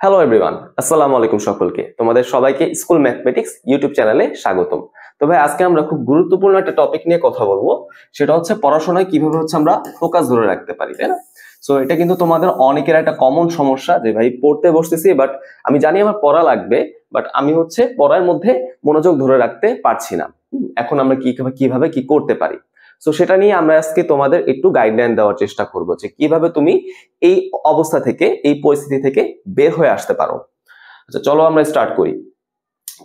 Hello everyone, আসসালামু আলাইকুম সকলকে। তোমাদের সবাইকে স্কুল ম্যাথমেটিক্স ইউটিউব চ্যানেলে স্বাগতম। তো ভাই, আজকে আমরা খুব গুরুত্বপূর্ণ একটা টপিক নিয়ে কথা বলবো। সেটা হচ্ছে পড়াশোনায় কিভাবে আমরা ফোকাস ধরে রাখতে পারি, তাই না? সো এটা কিন্তু তোমাদের অনেকের একটা কমন সমস্যা যে ভাই পড়তে বসতেছি, বাট আমি জানি আমার পড়া লাগবে, বাট আমি পড়ার মধ্যে মনোযোগ ধরে রাখতে পারছি না। এখন আমরা কিভাবে কি করতে পারি, সো সেটা নিয়ে আমরা আজকে তোমাদের একটু গাইডলাইন দেওয়ার চেষ্টা করবো যে কিভাবে তুমি এই অবস্থা থেকে, এই পরিস্থিতি থেকে বের হয়ে আসতে পারো। আচ্ছা, চলো আমরা স্টার্ট করি।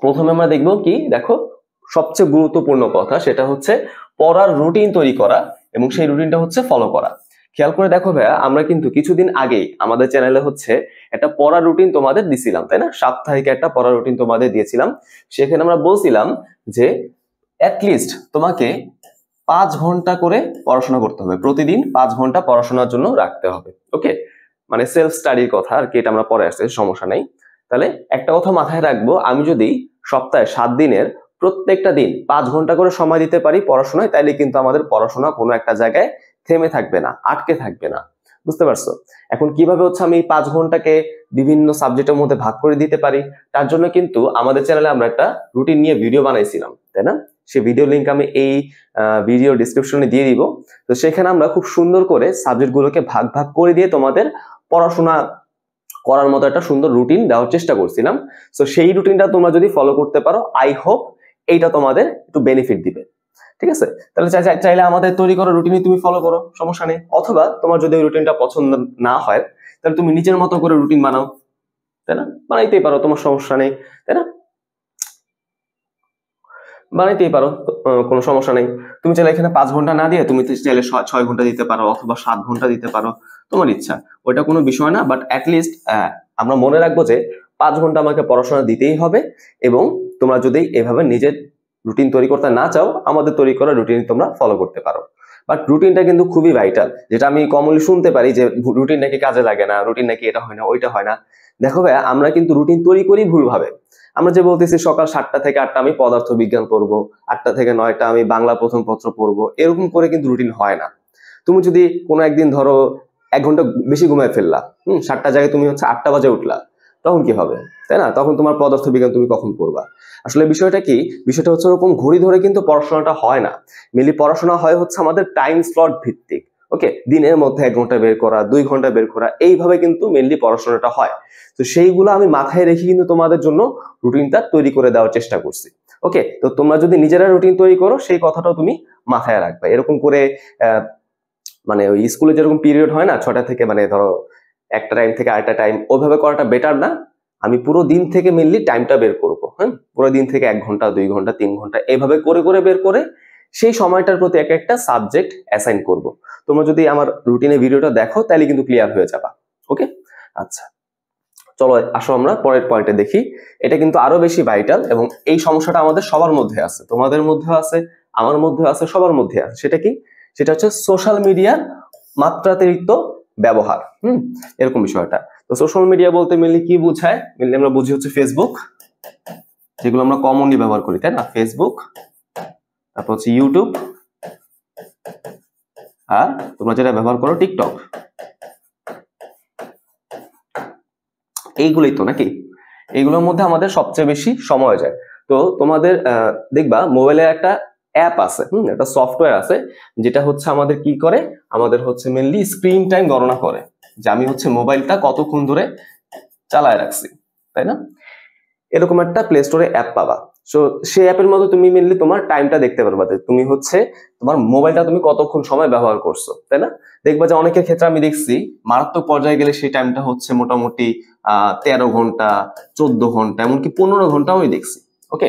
প্রথমে আমরা দেখবো কি, দেখো, সবচেয়ে গুরুত্বপূর্ণ কথা সেটা হচ্ছে পড়ার রুটিন তৈরি করা এবং সেই রুটিনটা ফলো করা। খেয়াল করে দেখো ভাইয়া, আমরা কিন্তু কিছুদিন আগেই আমাদের চ্যানেলে একটা পড়ার রুটিন তোমাদের দিছিলাম, তাই না? সাপ্তাহিক একটা পড়ার রুটিন তোমাদের দিয়েছিলাম। সেখানে আমরা বলছিলাম যে অ্যাটলিস্ট তোমাকে 5 ঘন্টা করে পড়াশোনা করতে হবে, প্রতিদিন 5 ঘন্টা পড়াশোনার জন্য রাখতে হবে। ওকে, মানে সেলফ স্টাডির কথা আর কি, এটা আমরা পরে আসতে সমস্যা নেই। তাহলে একটা কথা মাথায় রাখবো, আমি যদি সপ্তাহে 7 দিনের প্রত্যেকটা দিন 5 ঘন্টা করে সময় দিতে পারি পড়াশোনায়, তাইলে কিন্তু আমাদের পড়াশোনা কোনো একটা জায়গায় থেমে থাকবে না, আটকে থাকবে না। বুঝতে পারছো? এখন কিভাবে আমি এই 5 ঘন্টাকে বিভিন্ন সাবজেক্টের মধ্যে ভাগ করে দিতে পারি, তার জন্য কিন্তু আমাদের চ্যানেলে আমরা একটা রুটিন নিয়ে ভিডিও বানাইছিলাম, তাই না? সেই ভিডিও লিংক আমি এই ভিডিও ডিসক্রিপশনে দিয়ে দিব। তো সেখানে আমরা খুব সুন্দর করে সাবজেক্টগুলোকে ভাগ ভাগ করে দিয়ে তোমাদের পড়াশোনা করার মতো একটা সুন্দর রুটিন দেওয়ার চেষ্টা করছিলাম। সো সেই রুটিনটা তোমরা যদি ফলো করতে পারো, আই হোপ এইটা তোমাদের একটু বেনিফিট দিবে। ঠিক আছে? তাহলে চাইলে আমাদের তৈরি করা রুটিনই তুমি ফলো করো, সমস্যা নেই। অথবা তোমার যদি ওই রুটিনটা পছন্দ না হয়, তাহলে তুমি নিজের মতো করে রুটিন বানাও, তাই না? বানাইতেই পারো, তোমার সমস্যা নেই, তাই না? বানাইতেই পারো, কোনো সমস্যা নেই। তুমি চাইলে এখানে 5 ঘন্টা না দিয়ে তুমি চাইলে 6 ঘন্টা দিতে পারো, অথবা 7 ঘন্টা দিতে পারো, তোমার ইচ্ছা। ওইটা কোনো বিষয় না, বাট অ্যাটলিস্ট আমরা মনে রাখবো যে 5 ঘন্টা আমাকে পড়াশোনা দিতেই হবে। এবং তোমরা যদি এভাবে নিজের রুটিন তৈরি করতে না চাও, আমাদের তৈরি করা রুটিন তোমরা ফলো করতে পারো। বাট রুটিনটা কিন্তু খুবই ভাইটাল, যেটা আমি কমনলি শুনতে পারি যে রুটিন নাকি কাজে লাগে না, রুটিন নাকি এটা হয় না, ওইটা হয় না। দেখো ভাই, আমরা কিন্তু রুটিন তৈরি করি ভুলভাবে। আমরা যে বলতেছি সকাল 7টা থেকে 8টা আমি পদার্থ বিজ্ঞান পড়বো, 8টা থেকে 9টা আমি বাংলা প্রথম পত্র পড়বো, এরকম করে কিন্তু রুটিন হয় না। তুমি যদি কোনো একদিন ধরো 1 ঘন্টা বেশি ঘুমায় ফেললা, 7টার জায়গায় তুমি 8টা বাজে উঠলা, তখন কি হবে, তাই না? তখন তোমার পদার্থ বিজ্ঞান তুমি কখন পড়বা? আসলে বিষয়টা কি, বিষয়টা ওরকম ঘড়ি ধরে কিন্তু পড়াশোনাটা হয় না। মেনলি পড়াশোনা হয় আমাদের টাইম স্লট ভিত্তিক। ওকে, দিনের মধ্যে 1 ঘন্টা বের করা, 2 ঘন্টা বের করা, এইভাবে কিন্তু মেনলি পড়াশোনাটা হয়। তো সেইগুলো আমি মাথায় রেখে কিন্তু তোমাদের জন্য রুটিনটা তৈরি করে দেওয়ার চেষ্টা করছি। ওকে, তো তোমরা যদি নিজেরা রুটিন তৈরি করো, সেই কথাটাও তুমি মাথায় রাখবে। এরকম করে মানে ওই স্কুলে যেরকম পিরিয়ড হয় না, 6টা থেকে মানে ধরো একটা টাইম থেকে আরেকটা টাইম, ওইভাবে করাটা বেটার না। আমি পুরো দিন থেকে মেনলি টাইমটা বের করবো। পুরো দিন থেকে 1 ঘন্টা, 2 ঘন্টা, 3 ঘন্টা এইভাবে করে করে বের করে সেই সময়টার প্রতি এক একটা সাবজেক্ট অ্যাসাইন করব। তোমরা যদি আমার রুটিনে ভিডিওটা দেখো, তাহলে কিন্তু ক্লিয়ার হয়ে যাবা। ওকে, আচ্ছা, চলো আসো আমরা পরের পয়েন্টে দেখি। এটা কিন্তু আরো বেশি ভাইটাল, এবং এই সমস্যাটা আমাদের সবার মধ্যে আছে, তোমাদের মধ্যে আছে, আমার মধ্যে আছে, সবার মধ্যে আছে। সেটা কি? সেটা হচ্ছে সোশ্যাল মিডিয়ার মাত্রাতিরিক্ত ব্যবহার। এরকম বিষয়টা। তো সোশ্যাল মিডিয়া বলতে মেনলি কি বোঝায়? মেনলি আমরা বুঝি ফেসবুক, যেগুলো আমরা কমনলি ব্যবহার করি, তাই না? ফেসবুক, তারপর ইউটিউব, আর তোমরা যেটা ব্যবহার করো টিকটক, এইগুলোই তো নাকি? এইগুলোর মধ্যে আমাদের সবচেয়ে বেশি সময় যায়। তো তোমাদের দেখবা মোবাইলে একটা অ্যাপ আছে, একটা সফটওয়্যার আছে, যেটা আমাদের কি করে, আমাদের মেনলি স্ক্রিন টাইম গণনা করে, যে আমি মোবাইলটা কতক্ষণ ধরে চালায় রাখছি, তাই না? এরকম একটা প্লে স্টোরে অ্যাপ পাবা। সো সেই অ্যাপের মধ্যে তুমি মেনলি তোমার টাইমটা দেখতে পারবা, যে তুমি তোমার মোবাইলটা তুমি কতক্ষণ সময় ব্যবহার করছো, তাই না? দেখবা যে অনেকের ক্ষেত্রে আমি দেখছি মারাত্মক পর্যায়ে গেলে সেই টাইমটা মোটামুটি 13 ঘন্টা, 14 ঘন্টা, এমনকি 15 ঘন্টাও আমি দেখছি। ওকে,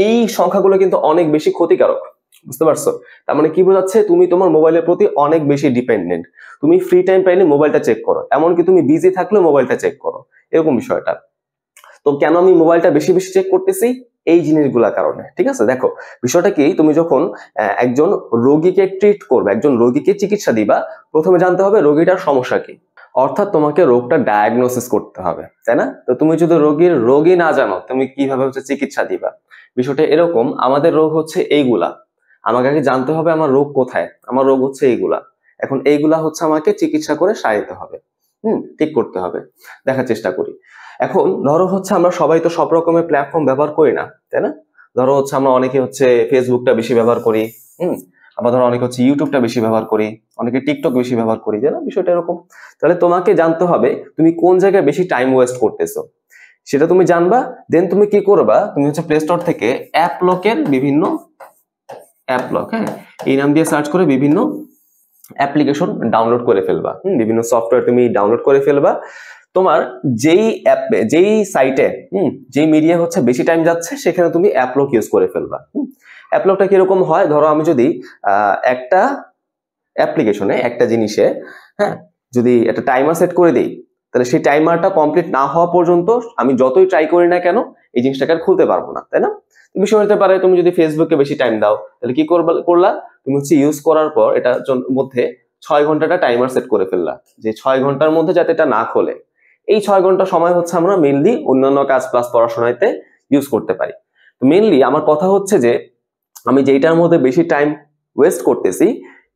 এই সংখ্যাগুলো কিন্তু অনেক বেশি ক্ষতিকারক। বুঝতে পারছো? তার মানে কি বোঝাচ্ছে, তুমি তোমার মোবাইলের প্রতি অনেক বেশি ডিপেন্ডেন্ট। তুমি ফ্রি টাইম পাইলে মোবাইলটা চেক করো, এমনকি তুমি বিজি থাকলেও মোবাইলটা চেক করো, এরকম বিষয়টা। তো কেন আমি মোবাইলটা বেশি বেশি চেক করতেছি? এই জিনিসগুলোর কারণে। ঠিক আছে, দেখো বিষয়টা কি, তুমি যখন একজন রোগীকে ট্রিট করবে, একজন রোগীকে চিকিৎসা দিবা, প্রথমে জানতে হবে রোগীটার সমস্যা কি, অর্থাৎ তোমাকে রোগটা ডায়াগনোসিস করতে হবে, তাই না? তো তুমি যদি রোগী না জানো, তুমি কিভাবে চিকিৎসা দিবা? বিষয়টা এরকম, আমাদের রোগ এইগুলা, আমাকে আগে জানতে হবে আমার রোগ কোথায়, আমার রোগ এইগুলা। এখন এইগুলা আমাকে চিকিৎসা করে সারাইতে হবে, ঠিক করতে হবে। দেখার চেষ্টা করি। এখন ধরো হচ্ছে আমরা সবাই তো সব রকমের প্ল্যাটফর্ম ব্যবহার করি না, তাই না? ধরো হচ্ছে আমরা অনেকে হচ্ছে ফেসবুকটা বেশি ব্যবহার করি, আবার ধরো অনেকে হচ্ছে ইউটিউবটা বেশি ব্যবহার করি, অনেকে টিকটক বেশি ব্যবহার করি, তাই না? বিষয়টা এরকম। তাহলে তোমাকে জানতে হবে তুমি কোন জায়গায় বেশি টাইম ওয়েস্ট করতেছো, সেটা তুমি জানবা। দেন তুমি কি করবা, তুমি হচ্ছে প্লে স্টোর থেকে অ্যাপলকের বিভিন্ন অ্যাপলক, হ্যাঁ, এই নাম দিয়ে সার্চ করে বিভিন্ন অ্যাপ্লিকেশন ডাউনলোড করে ফেলবা, বিভিন্ন সফটওয়্যার তুমি ডাউনলোড করে ফেলবা। তোমার যেই অ্যাপে যেই সাইটে যেই মিডিয়া হচ্ছে বেশি টাইম যাচ্ছে সেখানে তুমি অ্যাপলক ইউজ করে ফেলবা। অ্যাপলকটা কিরকম হয়, ধরো আমি যদি একটা অ্যাপ্লিকেশনে একটা জিনিসে, হ্যাঁ, যদি একটা টাইমার সেট করে দিই, তাহলে সেই টাইমারটা কমপ্লিট না হওয়া পর্যন্ত আমি যতই ট্রাই করি না কেন এই জিনিসটাকে আর খুলতে পারবো না, তাই না? বিষয় হতে পারে তুমি যদি ফেসবুকে বেশি টাইম দাও, তাহলে কি করলা, তুমি হচ্ছে ইউজ করার পর এটার মধ্যে 6 ঘন্টাটা টাইমার সেট করে ফেললা, যে 6 ঘন্টার মধ্যে যাতে এটা না খোলে। এই 6 ঘন্টা সময় হচ্ছে আমরা মেইনলি অন্যান্য কাজ প্লাস পড়াশোনাতে ইউজ করতে পারি। তো মেইনলি আমার কথা হচ্ছে যে আমি যেটার মধ্যে বেশি টাইম ওয়েস্ট করতেছি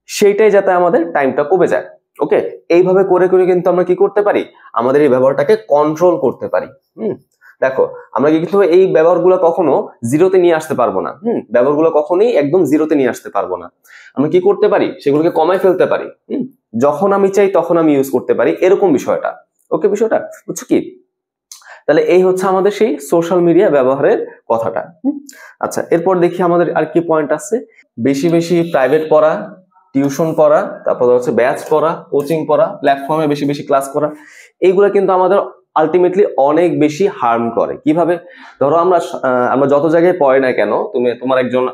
সেইটাই যাতে আমাদের টাইমটা কমে যায়। ওকে, এইভাবে করে করে কিন্তু আমরা কি করতে পারি, আমাদের এই ব্যবহারটাকে কন্ট্রোল করতে পারি। দেখো আমরা কিন্তু এই ব্যবহারগুলো কখনো জিরোতে নিয়ে আসতে পারবো না, ব্যবহারগুলো কখনোই একদম জিরোতে নিয়ে আসতে পারবো না। আমরা কি করতে পারি, সেগুলোকে কমায় ফেলতে পারি, যখন আমি চাই তখন আমি ইউজ করতে পারি, এরকম বিষয়টা। ওকে, বিষয়টা বুঝছো কি? তাহলে এই হচ্ছে আমাদের সেই সোশ্যাল মিডিয়া ব্যবহারের কথাটা। আচ্ছা, এরপর দেখি আমাদের আর কি পয়েন্ট আছে। বেশি বেশি প্রাইভেট পড়া, টিউশন পড়া, তারপর হচ্ছে ব্যাচ পড়া, কোচিং পড়া, প্ল্যাটফর্মে বেশি বেশি ক্লাস করা, এইগুলো কিন্তু আমাদের আলটিমেটলি অনেক বেশি হার্ম করে। কিভাবে? ধরো আমরা যত জায়গায় পড়ি না কেন, তোমার একজন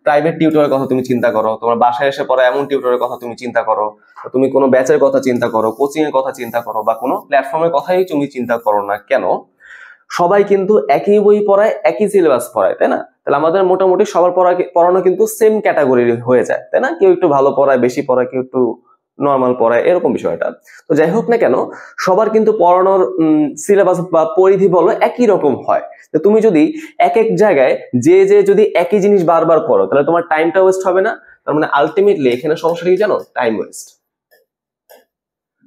প্রাইভেট টিউটরের কথা তুমি চিন্তা করো, তোমার বাসায় এসে পড়া এমন টিউটরের কথা তুমি চিন্তা করো, তুমি কোনো ব্যাচের কথা চিন্তা করো, কোচিং এর কথা চিন্তা করো, বা কোনো প্ল্যাটফর্মের কথাই তুমি চিন্তা করো না কেন, সবাই কিন্তু একই বই পড়ায়, একই সিলেবাস পড়ায়, তাই না? তাহলে আমাদের মোটামুটি সবার পড়ানো কিন্তু সেম ক্যাটাগরির হয়ে যায়, তাই না? কেউ একটু ভালো পড়ায়, বেশি পড়ায়, কেউ একটু নর্মাল পড়ায়, এরকম বিষয়টা। তো যাই হোক না কেন, সবার কিন্তু পড়ানোর সিলেবাস বা পরিধি বলো একই রকম হয়। তো তুমি যদি এক এক জায়গায় যে যদি একই জিনিস বারবার পড়ো, তাহলে তোমার টাইমটা ওয়েস্ট হবে না? তার মানে আলটিমেটলি এখানে সমস্যাটা কি জানো? Time waste.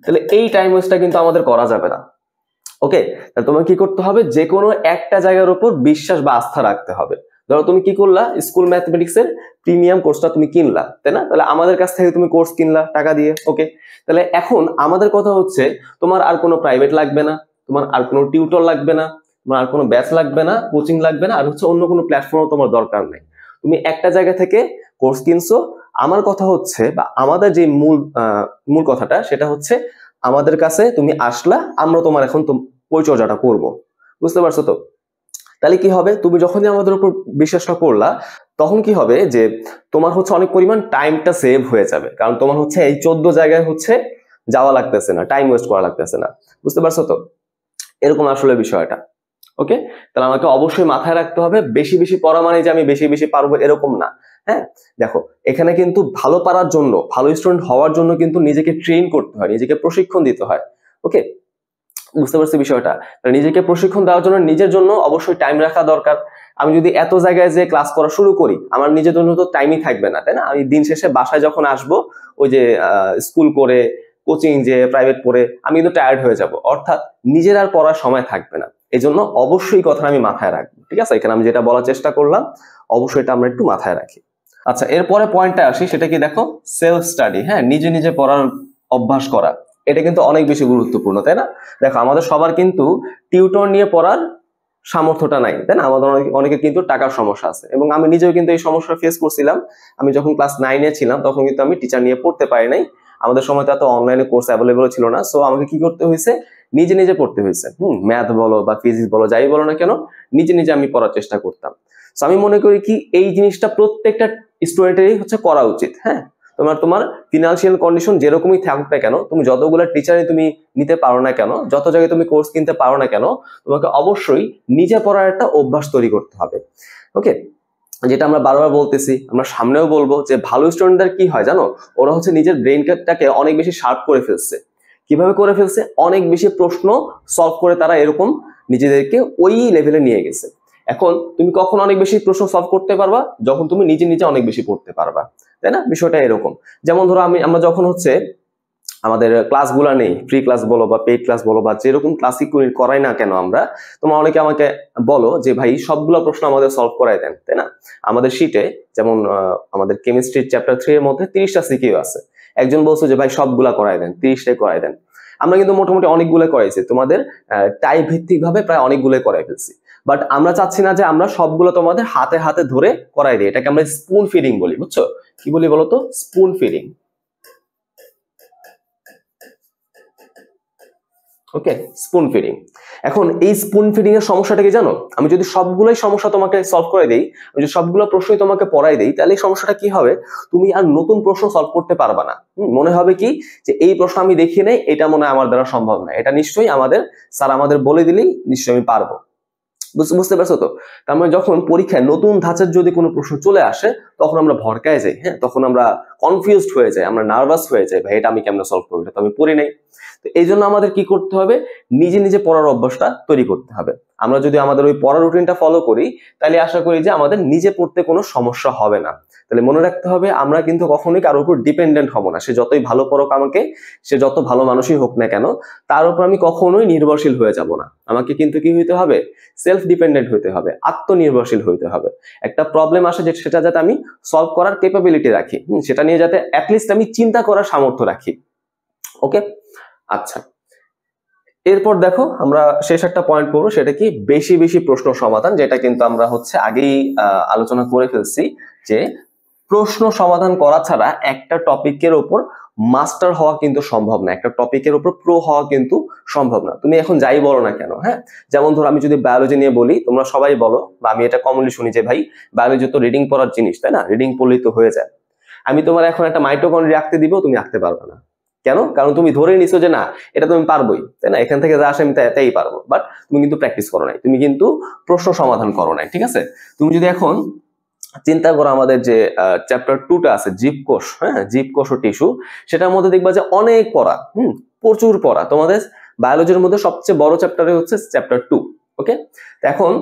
তাহলে এই টাইম ওয়েস্টটা কিন্তু আমাদের করা যাবে না। ওকে, তাহলে তোমাকে কি করতে হবে, যে কোনো একটা জায়গার উপর বিশ্বাস বা আস্থা রাখতে হবে। ধরো তুমি কি করলা, স্কুল ম্যাথমেটিক্স এর প্রিমিয়াম কোর্সটা তুমি কিনলা, তাই না? তাহলে আমাদের কাছ থেকে তুমি কোর্স কিনলা টাকা দিয়ে। ওকে, তাহলে এখন আমাদের কথা হচ্ছে তোমার আর কোনো প্রাইভেট লাগবে না, তোমার আর কোনো টিউটর লাগবে না, তোমার আর কোনো ব্যাচ লাগবে না, কোচিং লাগবে না, আর হচ্ছে অন্য কোনো প্ল্যাটফর্মও তোমার দরকার নেই। তুমি একটা জায়গা থেকে কোর্স কিনছো। আমার কথা হচ্ছে, বা আমাদের যে মূল কথাটা সেটা হচ্ছে, আমাদের কাছে তুমি আসলা, আমরা তোমার এখন পরিচর্যাটা করব। বুঝতে পারছো তো? তাহলে কি হবে, তুমি যখনই আমাদের উপর বিশ্বাসটা করলা, তখন কি হবে যে তোমার হচ্ছে অনেক পরিমাণ টাইমটা সেভ হয়ে যাবে, কারণ তোমার হচ্ছে এই 14 জায়গায় হচ্ছে যাওয়া লাগতেছে না, টাইম ওয়েস্ট করা লাগতেছে না। বুঝতে পারছো তো? এরকম আসলে বিষয়টা। ওকে, তাহলে আমাকে অবশ্যই মাথায় রাখতে হবে, বেশি বেশি পড়া মানে যে আমি বেশি বেশি পারবো এরকম না। হ্যাঁ, দেখো এখানে কিন্তু ভালো পারার জন্য, ভালো স্টুডেন্ট হওয়ার জন্য কিন্তু নিজেকে ট্রেন করতে হয়, নিজেকে প্রশিক্ষণ দিতে হয়। ওকে, বুঝতে পারছি বিষয়টা? নিজেকে প্রশিক্ষণ দেওয়ার জন্য নিজের জন্য অবশ্যই টাইম রাখা দরকার। আমি যদি এত জায়গায় যে ক্লাস করা শুরু করি, আমার নিজের জন্য তো টাইমই থাকবে না, তাই না? আমি দিন শেষে বাসায় যখন আসবো, ওই যে স্কুল করে, কোচিং যে প্রাইভেট পড়ে, আমি কিন্তু টায়ার্ড হয়ে যাব, অর্থাৎ নিজের আর পড়ার সময় থাকবে না। এই জন্য অবশ্যই কথা আমি মাথায় রাখবো। ঠিক আছে, এখানে আমি যেটা বলার চেষ্টা করলাম অবশ্যই এটা আমরা একটু মাথায় রাখি। আচ্ছা, এরপরে পয়েন্টটা আসি, সেটা কি দেখো, সেলফ স্টাডি। হ্যাঁ, নিজে নিজে পড়ার অভ্যাস করা, এটা কিন্তু অনেক বেশি গুরুত্বপূর্ণ, তাই না? দেখো আমাদের সবার কিন্তু টিউটর নিয়ে পড়ার সামর্থ্যটা নাই, তাই না? আমাদের অনেকের কিন্তু টাকার সমস্যা আছে, এবং আমি নিজেও কিন্তু এই সমস্যা ফেস করছিলাম। আমি যখন ক্লাস 9-এ ছিলাম তখন কিন্তু আমি টিচার নিয়ে পড়তে পারি নাই। আমাদের সময় তো এত অনলাইনে কোর্স অ্যাভেলেবল ছিল না, সো আমাকে কি করতে হয়েছে, নিজে নিজে পড়তে হয়েছে। ম্যাথ বলো বা ফিজিক্স বলো, যাই বলো না কেন, নিজে নিজে আমি পড়ার চেষ্টা করতাম। সো আমি মনে করি কি, এই জিনিসটা প্রত্যেকটা স্টুডেন্টেরই হচ্ছে করা উচিত। হ্যাঁ, তোমার ফিনান্সিয়াল কন্ডিশন যেরকমই থাকুক না কেন, তুমি যতগুলো টিচারই তুমি নিতে পারো না কেন, যত জায়গায় তুমি কোর্স কিনতে পারো না কেন, তোমাকে অবশ্যই নিজে পড়ার একটা অভ্যাস তৈরি করতে হবে। ওকে, যেটা আমরা বারবার বলতেছি, আমরা সামনেও বলবো, যে ভালো স্টুডেন্টদের কি হয় জানো, ওরা হচ্ছে নিজের ব্রেইনটাকে অনেক বেশি শার্প করে ফেলছে। কিভাবে করে ফেলছে? অনেক বেশি প্রশ্ন সলভ করে তারা এরকম নিজেদেরকে ওই লেভেলে নিয়ে গেছে। এখন তুমি কখন অনেক বেশি প্রশ্ন সলভ করতে পারবা? যখন তুমি নিজে নিজে অনেক বেশি পড়তে পারবা, তাই না? বিষয়টা এরকম। যেমন ধরো আমরা যখন হচ্ছে আমাদের ক্লাসগুলো নেই, ফ্রি ক্লাস বলো বা পেইড ক্লাস বলো বা যেরকম ক্লাসই করাই না কেন আমরা, তোমরা অনেকে আমাকে বলো যে ভাই সবগুলো প্রশ্ন আমাদের সলভ করাই দেন, তাই না? আমাদের শীটে যেমন আমাদের কেমিস্ট্রির চ্যাপ্টার 3 এর মধ্যে 30টা সিকিউ আছে, একজন বলছো যে ভাই সবগুলা করাই দেন, 30টাই করাই দেন। আমরা কিন্তু মোটামুটি অনেকগুলো করাইছি, তোমাদের টাইপ ভিত্তিক ভাবে প্রায় অনেকগুলো করাই ফেলছি। বাট আমরা চাচ্ছি না যে আমরা সবগুলো তোমাদের হাতে হাতে ধরে করাই দিই, এটাকে আমরা স্পুন ফিডিং বলি, বুঝছো? কি বলি বলো তো? Spoon feeding. Okay, spoon feeding. এখন এই স্পুন ফিডিং এর সমস্যাটা কি জানো? আমি যদি সবগুলোই সমস্যা তোমাকে সলভ করে দেই, আমি যদি সবগুলো প্রশ্নই তোমাকে পড়াই দেই, তাহলে এই সমস্যাটা কি হবে? তুমি আর নতুন প্রশ্ন সলভ করতে পারবা না। মনে হবে কি যে এই প্রশ্ন আমি দেখি নাই, এটা মনে হয় আমার দ্বারা সম্ভব না, এটা নিশ্চয়ই আমাদের স্যার আমাদের বলে দিলেই নিশ্চয়ই আমি পারবো। বুঝতে পারছো তো? তার মানে যখন পরীক্ষায় নতুন ধাঁচের যদি কোনো প্রশ্ন চলে আসে, তখন আমরা ভড়কায় যাই, হ্যাঁ, তখন আমরা কনফিউজড হয়ে যাই, আমরা নার্ভাস হয়ে যাই, ভাই এটা আমি কেমনে সলভ করবো, এটা তো আমি পড়ি নাই। তো এই জন্য আমাদের কি করতে হবে? নিজে নিজে পড়ার অভ্যাসটা তৈরি করতে হবে। আমরা যদি আমাদের ওই পড়ার রুটিনটা ফলো করি, তাহলে আশা করি যে আমাদের নিজে পড়তে কোনো সমস্যা হবে না। তাহলে মনে রাখতে হবে, আমরা কিন্তু কখনোই কারোর উপর ডিপেন্ডেন্ট হব না। সে যতই ভালো পড়ুক আমাকে, সে যত ভালো মানুষই হোক না কেন, তার উপর আমি কখনোই নির্ভরশীল হয়ে যাব না। আমাকে কিন্তু কি হইতে হবে? সেলফ ডিপেন্ডেন্ট হইতে হবে, আত্মনির্ভরশীল হইতে হবে। একটা প্রবলেম আসে যে সেটা যাতে আমি সলভ করার ক্যাপাবিলিটি রাখি, সেটা নিয়ে যাতে অ্যাটলিস্ট আমি চিন্তা করার সামর্থ্য রাখি। ওকে, আচ্ছা, এরপর দেখো আমরা শেষ একটা পয়েন্ট পড়বো, সেটা কি? বেশি বেশি প্রশ্ন সমাধান, যেটা কিন্তু আমরা আগেই আলোচনা করে ফেলছি যে প্রশ্ন সমাধান করা ছাড়া একটা টপিকের উপর মাস্টার হওয়া কিন্তু সম্ভব না, একটা টপিকের উপর প্রো হওয়া কিন্তু সম্ভব না। তুমি এখন যাই বলো না কেন, হ্যাঁ, যেমন ধরো আমি যদি বায়োলজি নিয়ে বলি, তোমরা সবাই বলো বা আমি এটা কমনলি শুনি যে ভাই বায়োলজি তো রিডিং পড়ার জিনিস, তাই না? রিডিং পড়লেই তো হয়ে যায়। আমি তোমার এখন একটা মাইটোকন্ড্রিয়া আঁকতে দিব, তুমি আঁকতে পারবে না। কেন? কারণ তুমি ধরে নিছো যে না, এটা তুমি পারবোই, তাই না? এখান থেকে যা আসে আমি তাই পারবো। বাট তুমি কিন্তু প্র্যাকটিস করো নাই, তুমি কিন্তু প্রশ্ন সমাধান করো নাই, ঠিক আছে? তুমি যদি এখন চিন্তা করো, আমাদের যে চ্যাপ্টার 2টা আছে জীবকোষ, হ্যাঁ, জীবকোষ ও টিস্যু, সেটার মধ্যে দেখবা যে অনেক পড়া, প্রচুর পড়া। তোমাদের বায়োলজির মধ্যে সবচেয়ে বড় চ্যাপ্টারে হচ্ছে চ্যাপ্টার 2। ওকে, এখন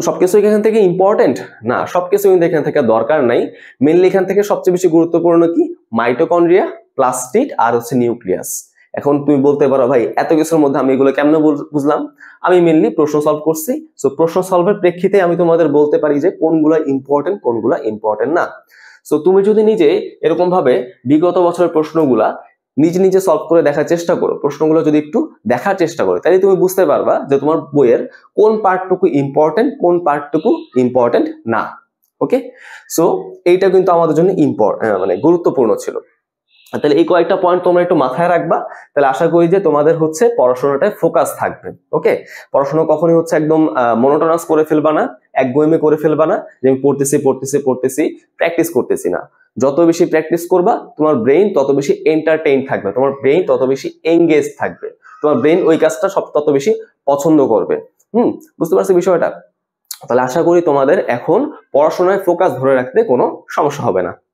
সবকিছু এখান থেকে ইম্পর্টেন্ট না, সবকিছু কিন্তু এখান থেকে দরকার নাই। মেনলি এখান থেকে সবচেয়ে বেশি গুরুত্বপূর্ণ কি? মাইটোকন্ড্রিয়া, প্লাস্টিড আর হচ্ছে নিউক্লিয়াস। এখন তুমি বলতে পারো ভাই এত কিছুর মধ্যে আমি এগুলো কেমনে বুঝলাম? আমি মেনলি প্রশ্ন সলভ করছি, সো প্রশ্ন সলভের প্রেক্ষিতে আমি তোমাদের বলতে পারি যে কোনগুলা ইম্পর্টেন্ট কোনগুলা ইম্পর্টেন্ট না। সো তুমি যদি নিজে এরকম ভাবে বিগত বছরের প্রশ্নগুলা নিজে নিজে সলভ করে দেখার চেষ্টা করো, প্রশ্নগুলো যদি একটু দেখার চেষ্টা করো, তাহলে তুমি বুঝতে পারবা যে তোমার বইয়ের কোন পার্টটুকু ইম্পর্টেন্ট, কোন পার্টটুকু ইম্পর্টেন্ট না। ওকে, সো এইটা কিন্তু আমাদের জন্য মানে গুরুত্বপূর্ণ ছিল। তাহলে এই কয়েকটা পয়েন্ট তোমরা একটু মাথায় রাখবা, তাহলে আশা করি যে তোমাদের পড়াশোনাটায় ফোকাস থাকবে। ওকে, পড়াশোনা কখনোই একদম মনোটোনাস করে ফেলবা না, একগুঁয়েমি করে ফেলবা না যে আমি পড়তেছি প্র্যাকটিস করতেছি না। যত বেশি প্র্যাকটিস করবা, তোমার ব্রেইন তত বেশি এন্টারটেইন থাকবে, তোমার ব্রেইন তত বেশি এঙ্গেজ থাকবে, তোমার ব্রেইন ওই কাজটা তত বেশি পছন্দ করবে। বুঝতে পারছি বিষয়টা? তাহলে আশা করি তোমাদের এখন পড়াশোনায় ফোকাস ধরে রাখতে কোনো সমস্যা হবে না।